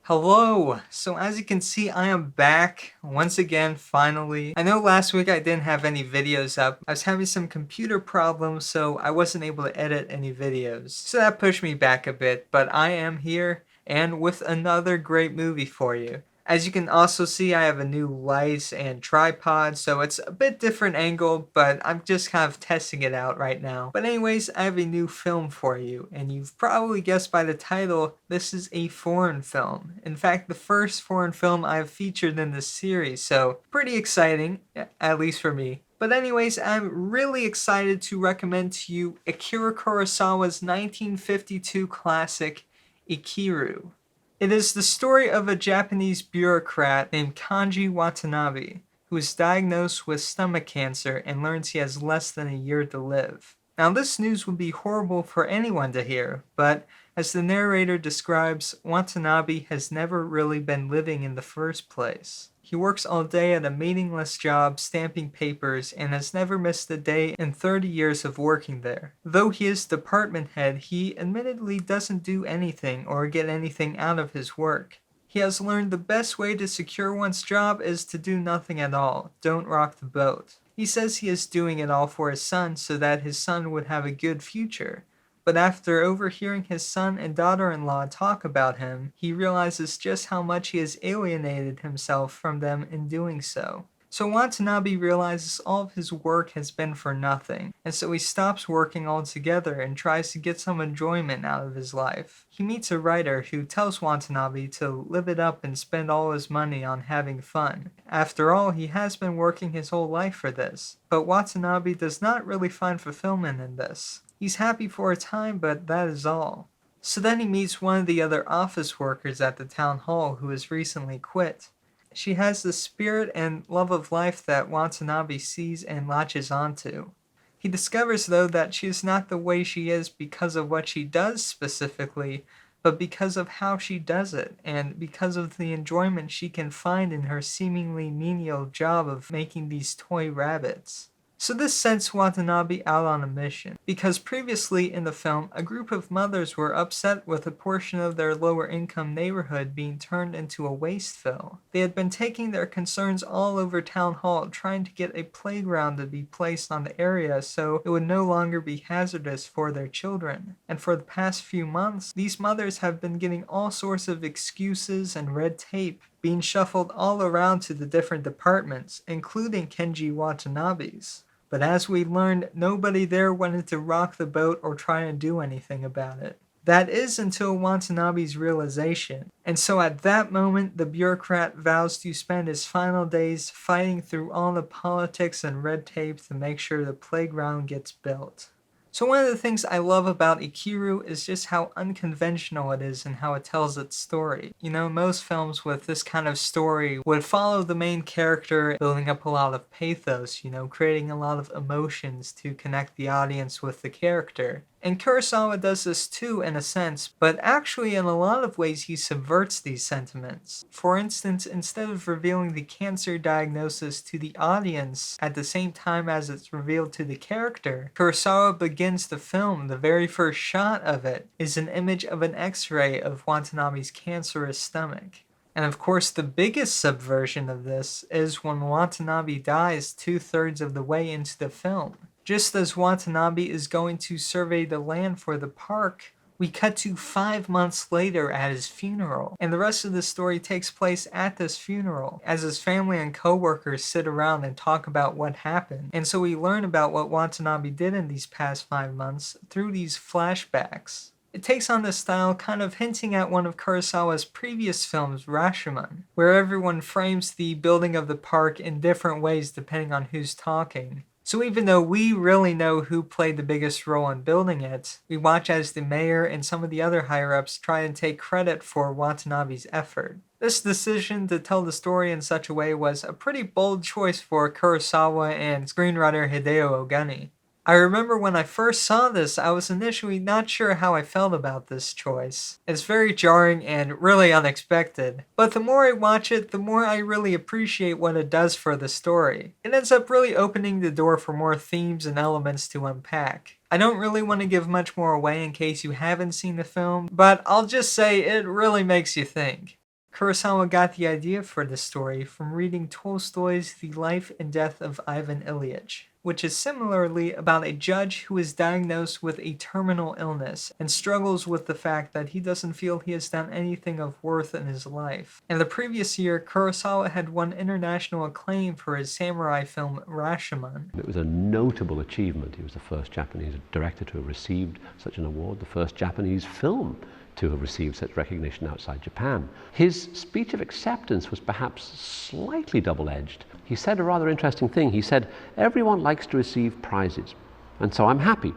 Hello! So as you can see, I am back once again, finally. I know last week I didn't have any videos up. I was having some computer problems, so I wasn't able to edit any videos. So that pushed me back a bit, but I am here and with another great movie for you. As you can also see, I have a new light and tripod, so it's a bit different angle, but I'm just kind of testing it out right now. But anyways, I have a new film for you, and you've probably guessed by the title, this is a foreign film. In fact, the first foreign film I've featured in this series, so pretty exciting, at least for me. But anyways, I'm really excited to recommend to you Akira Kurosawa's 1952 classic, Ikiru. It is the story of a Japanese bureaucrat named Kanji Watanabe, who is diagnosed with stomach cancer and learns he has less than a year to live. Now this news would be horrible for anyone to hear, but as the narrator describes, Watanabe has never really been living in the first place. He works all day at a meaningless job stamping papers and has never missed a day in 30 years of working there. Though he is department head, he admittedly doesn't do anything or get anything out of his work. He has learned the best way to secure one's job is to do nothing at all. Don't rock the boat. He says he is doing it all for his son so that his son would have a good future. But after overhearing his son and daughter-in-law talk about him, he realizes just how much he has alienated himself from them in doing so. So Watanabe realizes all of his work has been for nothing, and so he stops working altogether and tries to get some enjoyment out of his life. He meets a writer who tells Watanabe to live it up and spend all his money on having fun. After all, he has been working his whole life for this, but Watanabe does not really find fulfillment in this. He's happy for a time, but that is all. So then he meets one of the other office workers at the town hall who has recently quit. She has the spirit and love of life that Watanabe sees and latches onto. He discovers, though, that she is not the way she is because of what she does specifically, but because of how she does it, and because of the enjoyment she can find in her seemingly menial job of making these toy rabbits. So this sends Watanabe out on a mission, because previously in the film, a group of mothers were upset with a portion of their lower income neighborhood being turned into a wasteville. They had been taking their concerns all over town hall, trying to get a playground to be placed on the area so it would no longer be hazardous for their children. And for the past few months, these mothers have been getting all sorts of excuses and red tape being shuffled all around to the different departments, including Kenji Watanabe's. But as we learned, nobody there wanted to rock the boat or try and do anything about it. That is until Watanabe's realization. And so at that moment, the bureaucrat vows to spend his final days fighting through all the politics and red tape to make sure the playground gets built. So one of the things I love about Ikiru is just how unconventional it is and how it tells its story. You know, most films with this kind of story would follow the main character, building up a lot of pathos, creating a lot of emotions to connect the audience with the character. And Kurosawa does this too in a sense, but actually in a lot of ways he subverts these sentiments. For instance, instead of revealing the cancer diagnosis to the audience at the same time as it's revealed to the character, Kurosawa begins the film. The very first shot of it is an image of an x-ray of Watanabe's cancerous stomach. And of course, the biggest subversion of this is when Watanabe dies 2/3 of the way into the film. Just as Watanabe is going to survey the land for the park, we cut to 5 months later at his funeral, and the rest of the story takes place at this funeral, as his family and co-workers sit around and talk about what happened. And so we learn about what Watanabe did in these past 5 months through these flashbacks. It takes on this style kind of hinting at one of Kurosawa's previous films, Rashomon, where everyone frames the building of the park in different ways depending on who's talking. So even though we really know who played the biggest role in building it, we watch as the mayor and some of the other higher-ups try and take credit for Watanabe's effort. This decision to tell the story in such a way was a pretty bold choice for Kurosawa and screenwriter Hideo Ogani. I remember when I first saw this, I was initially not sure how I felt about this choice. It's very jarring and really unexpected, but the more I watch it, the more I really appreciate what it does for the story. It ends up really opening the door for more themes and elements to unpack. I don't really want to give much more away in case you haven't seen the film, but I'll just say it really makes you think. Kurosawa got the idea for this story from reading Tolstoy's The Life and Death of Ivan Ilyich, which is similarly about a judge who is diagnosed with a terminal illness and struggles with the fact that he doesn't feel he has done anything of worth in his life. In the previous year, Kurosawa had won international acclaim for his samurai film Rashomon. It was a notable achievement. He was the first Japanese director to have received such an award, the first Japanese film to have received such recognition outside Japan. His speech of acceptance was perhaps slightly double-edged. He said a rather interesting thing. He said, "Everyone likes to receive prizes, and so I'm happy,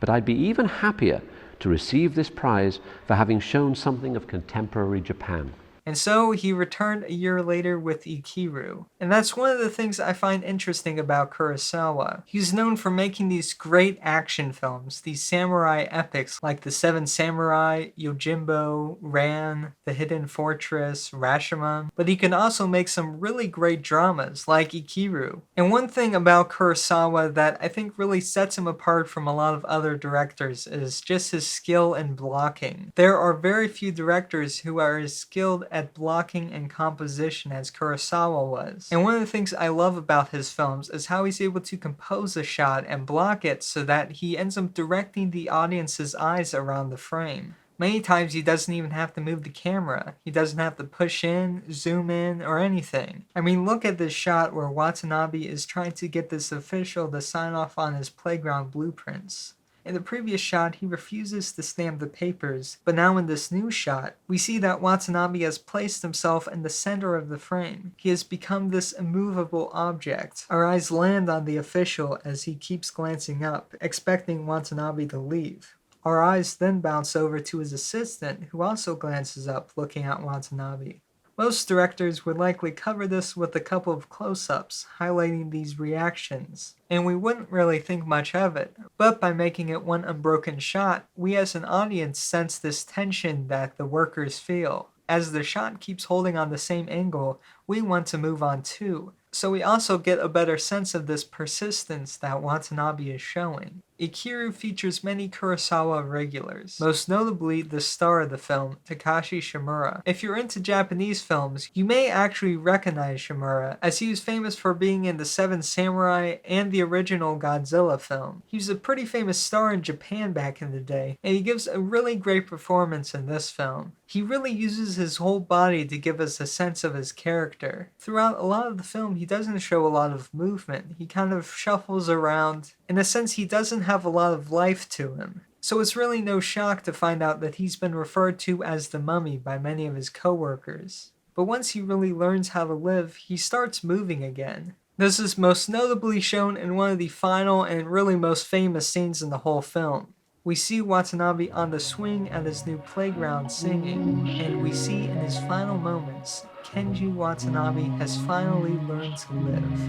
but I'd be even happier to receive this prize for having shown something of contemporary Japan." And so he returned a year later with Ikiru. And that's one of the things I find interesting about Kurosawa. He's known for making these great action films, these samurai epics like The Seven Samurai, Yojimbo, Ran, The Hidden Fortress, Rashomon. But he can also make some really great dramas like Ikiru. And one thing about Kurosawa that I think really sets him apart from a lot of other directors is just his skill in blocking. There are very few directors who are as skilled at blocking and composition as Kurosawa was. And one of the things I love about his films is how he's able to compose a shot and block it so that he ends up directing the audience's eyes around the frame. Many times he doesn't even have to move the camera. He doesn't have to push in, zoom in, or anything. I mean, look at this shot where Watanabe is trying to get this official to sign off on his playground blueprints. In the previous shot, he refuses to stamp the papers, but now in this new shot, we see that Watanabe has placed himself in the center of the frame. He has become this immovable object. Our eyes land on the official as he keeps glancing up, expecting Watanabe to leave. Our eyes then bounce over to his assistant, who also glances up, looking at Watanabe. Most directors would likely cover this with a couple of close-ups, highlighting these reactions, and we wouldn't really think much of it. But by making it one unbroken shot, we as an audience sense this tension that the workers feel. As the shot keeps holding on the same angle, we want to move on too. So we also get a better sense of this persistence that Watanabe is showing. Ikiru features many Kurosawa regulars, most notably the star of the film, Takashi Shimura. If you're into Japanese films, you may actually recognize Shimura, as he was famous for being in The Seven Samurai and the original Godzilla film. He was a pretty famous star in Japan back in the day, and he gives a really great performance in this film. He really uses his whole body to give us a sense of his character. Throughout a lot of the film, he doesn't show a lot of movement. He kind of shuffles around. In a sense, he doesn't have a lot of life to him. So it's really no shock to find out that he's been referred to as the mummy by many of his co-workers. But once he really learns how to live, he starts moving again. This is most notably shown in one of the final and really most famous scenes in the whole film. We see Watanabe on the swing at his new playground singing, and we see in his final moments, Kenji Watanabe has finally learned to live.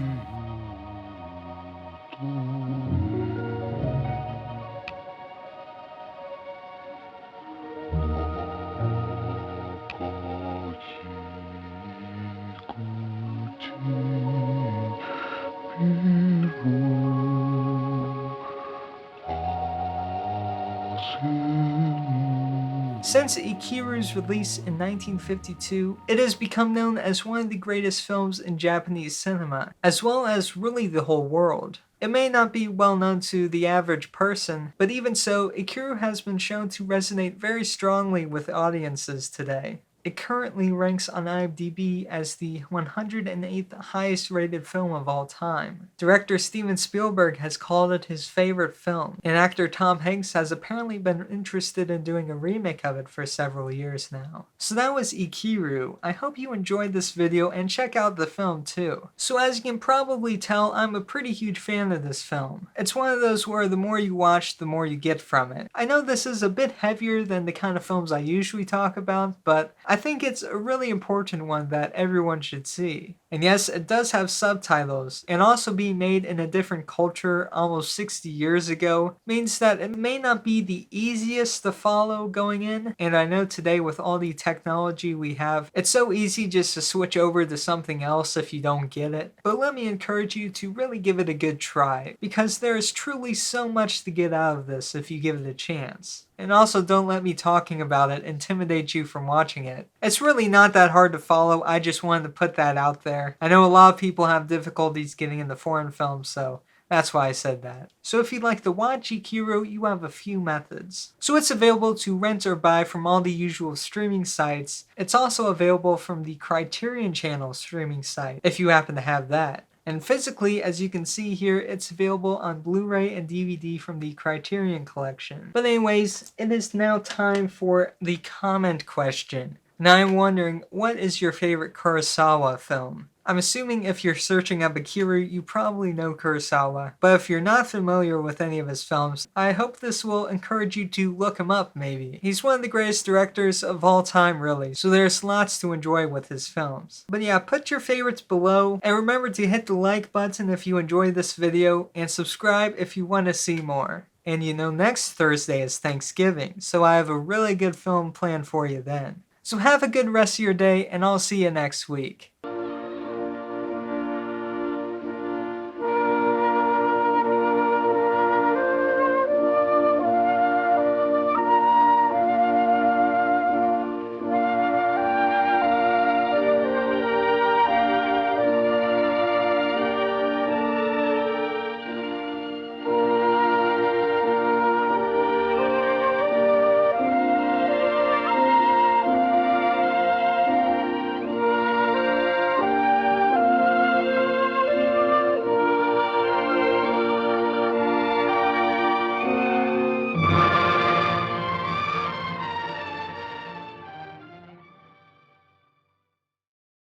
Since Ikiru's release in 1952, it has become known as one of the greatest films in Japanese cinema, as well as really the whole world. It may not be well known to the average person, but even so, Ikiru has been shown to resonate very strongly with audiences today. It currently ranks on IMDb as the 108th highest rated film of all time. Director Steven Spielberg has called it his favorite film, and actor Tom Hanks has apparently been interested in doing a remake of it for several years now. So that was Ikiru. I hope you enjoyed this video and check out the film too. So as you can probably tell, I'm a pretty huge fan of this film. It's one of those where the more you watch, the more you get from it. I know this is a bit heavier than the kind of films I usually talk about, but I think it's a really important one that everyone should see. And yes, it does have subtitles, and also being made in a different culture almost 60 years ago means that it may not be the easiest to follow going in, and I know today with all the technology we have, it's so easy just to switch over to something else if you don't get it. But let me encourage you to really give it a good try, because there is truly so much to get out of this if you give it a chance. And also don't let me talking about it intimidate you from watching it. it. It's really not that hard to follow, I just wanted to put that out there. I know a lot of people have difficulties getting into foreign films, so that's why I said that. So if you'd like to watch Ikiru, you have a few methods. So it's available to rent or buy from all the usual streaming sites. It's also available from the Criterion Channel streaming site, if you happen to have that. And physically, as you can see here, it's available on Blu-ray and DVD from the Criterion Collection. But anyways, it is now time for the comment question. Now I'm wondering, what is your favorite Kurosawa film? I'm assuming if you're searching up Ikiru, you probably know Kurosawa, but if you're not familiar with any of his films, I hope this will encourage you to look him up maybe. He's one of the greatest directors of all time really, so there's lots to enjoy with his films. But yeah, put your favorites below, and remember to hit the like button if you enjoyed this video, and subscribe if you want to see more. And you know next Thursday is Thanksgiving, so I have a really good film planned for you then. So have a good rest of your day, and I'll see you next week.